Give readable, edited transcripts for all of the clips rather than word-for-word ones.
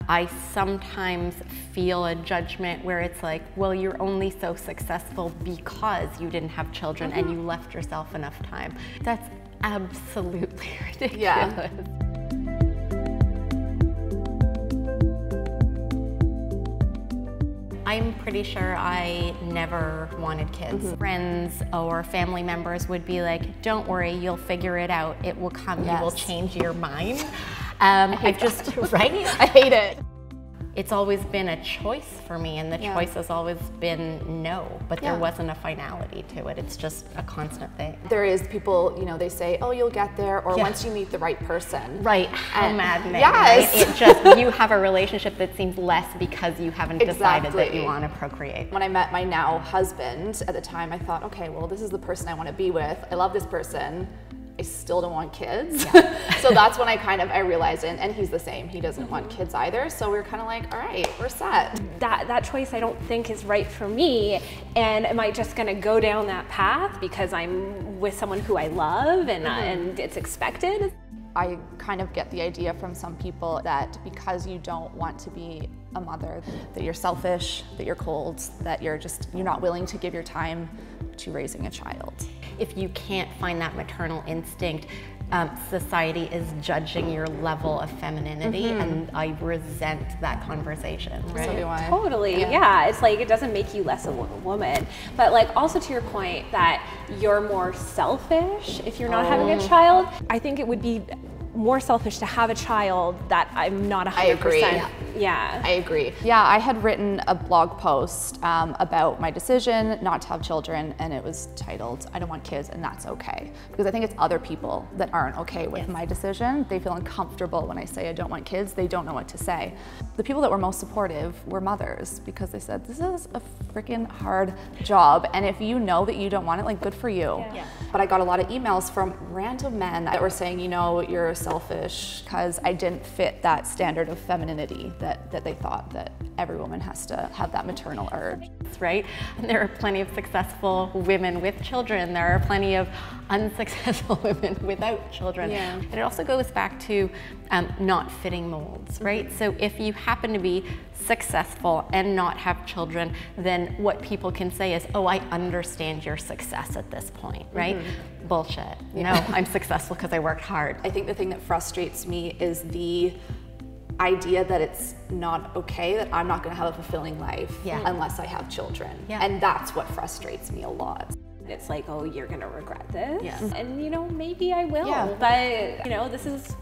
I sometimes feel a judgment where it's like, well, you're only so successful because you didn't have children and you left yourself enough time. That's absolutely ridiculous. Yeah. I'm pretty sure I never wanted kids. Friends or family members would be like, don't worry, you'll figure it out. It will come, you will change your mind. Right? I hate it. It's always been a choice for me, and the choice has always been no, but there wasn't a finality to it. It's just a constant thing. There is people, you know, they say, oh, you'll get there, or once you meet the right person. Right, how maddening, yes. right? It just, you have a relationship that seems less because you haven't decided that you want to procreate. When I met my now husband, at the time I thought, okay, well, this is the person I want to be with. I love this person. I still don't want kids. So that's when I realized, and he's the same, he doesn't want kids either. So we were kind of like, all right, we're set. That choice I don't think is right for me. And am I just gonna go down that path because I'm with someone who I love and it's expected? I kind of get the idea from some people that because you don't want to be a mother, that you're selfish, that you're cold, that you're not willing to give your time to raising a child. If you can't find that maternal instinct, society is judging your level of femininity, and I resent that conversation. Right? So do I. Totally, yeah. It's like, it doesn't make you less of a woman. But like, also to your point that you're more selfish if you're not having a child, I think it would be more selfish to have a child that I'm not 100%. I agree. Yeah. I agree. Yeah, I had written a blog post about my decision not to have children, and it was titled, I don't want kids and that's okay. Because I think it's other people that aren't okay with my decision. They feel uncomfortable when I say I don't want kids. They don't know what to say. The people that were most supportive were mothers, because they said, this is a freaking hard job, and if you know that you don't want it, like, good for you. But I got a lot of emails from random men that were saying, you know, you're selfish because I didn't fit that standard of femininity that they thought that every woman has to have that maternal urge. Right? And there are plenty of successful women with children. There are plenty of unsuccessful women without children. And it also goes back to not fitting molds, right? So if you happen to be successful and not have children, then what people can say is, oh, I understand your success at this point, right? Bullshit. No, I'm successful because I worked hard. I think the thing that frustrates me is the idea that it's not okay, that I'm not going to have a fulfilling life unless I have children. And that's what frustrates me a lot. It's like, oh, you're gonna regret this. And you know, maybe I will, but you know, this is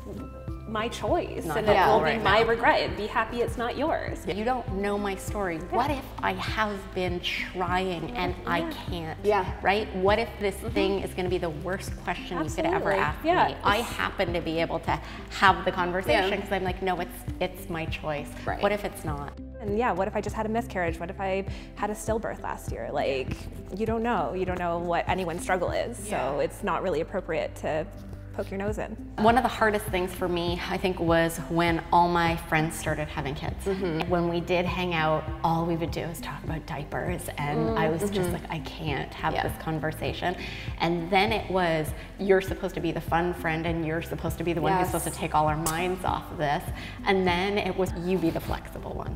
my choice, and it will be my regret. And be happy it's not yours. You don't know my story. What if I have been trying and I can't? Right? What if this thing is going to be the worst question you could ever ask me? I happen to be able to have the conversation because I'm like, no, it's my choice. What if it's not? And what if I just had a miscarriage? What if I had a stillbirth last year? Like, you don't know. You don't know what anyone's struggle is. So it's not really appropriate to poke your nose in. One of the hardest things for me, I think, was when all my friends started having kids. When we did hang out, all we would do is talk about diapers, and I was just like, I can't have this conversation. And then it was, you're supposed to be the fun friend, and you're supposed to be the one who's supposed to take all our minds off of this. And then it was, you be the flexible one.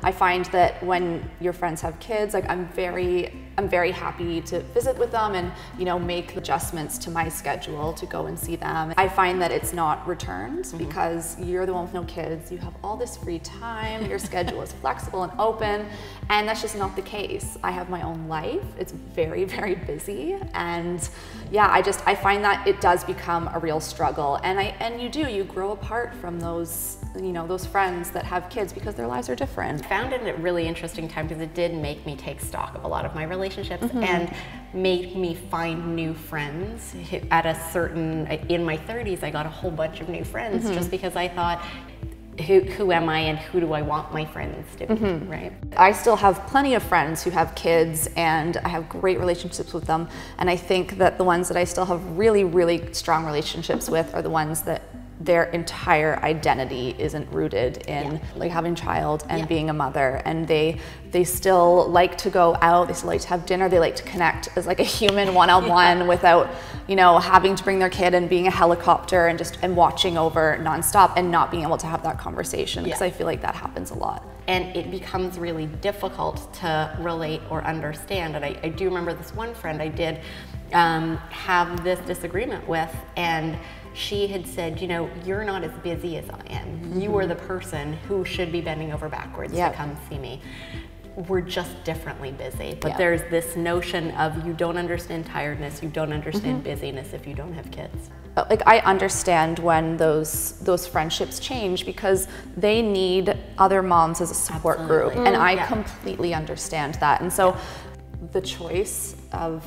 I find that when your friends have kids, like, I'm very happy to visit with them and, you know, make adjustments to my schedule to go and see them. I find that it's not returned because you're the one with no kids. You have all this free time. Your schedule is flexible and open, and that's just not the case. I have my own life. It's very, very busy, and I find that it does become a real struggle. And you grow apart from those, you know, those friends that have kids because their lives are different. I found it a really interesting time because it did make me take stock of a lot of my relationships and made me find new friends. At a certain, in my 30s, I got a whole bunch of new friends just because I thought, who am I and who do I want my friends to be, right? I still have plenty of friends who have kids, and I have great relationships with them. And I think that the ones that I still have really, really strong relationships with are the ones that their entire identity isn't rooted in like having a child and being a mother, and they still like to go out, they still like to have dinner, they like to connect as like a human one-on-one without, you know, having to bring their kid and being a helicopter and watching over nonstop and not being able to have that conversation, because I feel like that happens a lot. And it becomes really difficult to relate or understand. And I do remember this one friend I did have this disagreement with, and she had said, you know, you're not as busy as I am. You are the person who should be bending over backwards to come see me. We're just differently busy. But there's this notion of you don't understand tiredness, you don't understand busyness if you don't have kids. Like, I understand when those friendships change, because they need other moms as a support group, and I completely understand that. And so the choice of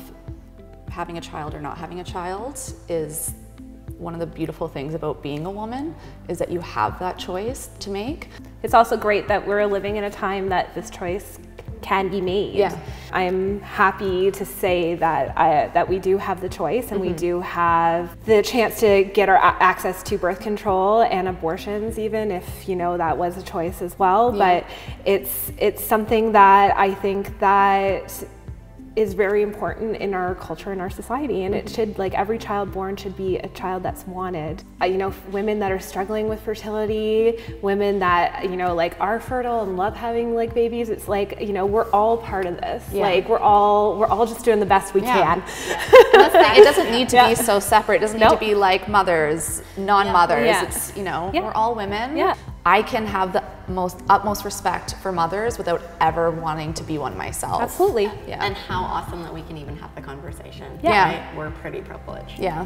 having a child or not having a child is one of the beautiful things about being a woman, is that you have that choice to make. It's also great that we're living in a time that this choice can be made. Yeah. I'm happy to say that we do have the choice, and we do have the chance to get our access to birth control and abortions, even if, you know, that was a choice as well. But it's something that I think that is very important in our culture and our society, and it should, like, every child born should be a child that's wanted. You know, women that are struggling with fertility, women that, you know, like, are fertile and love having like babies, it's like, you know, we're all part of this. Like, we're all just doing the best we can. It doesn't need to be so separate. It doesn't need to be like mothers, non-mothers. It's, you know, we're all women. I can have the utmost respect for mothers without ever wanting to be one myself. Absolutely. And how awesome that we can even have the conversation. Right? We're pretty privileged. Yeah.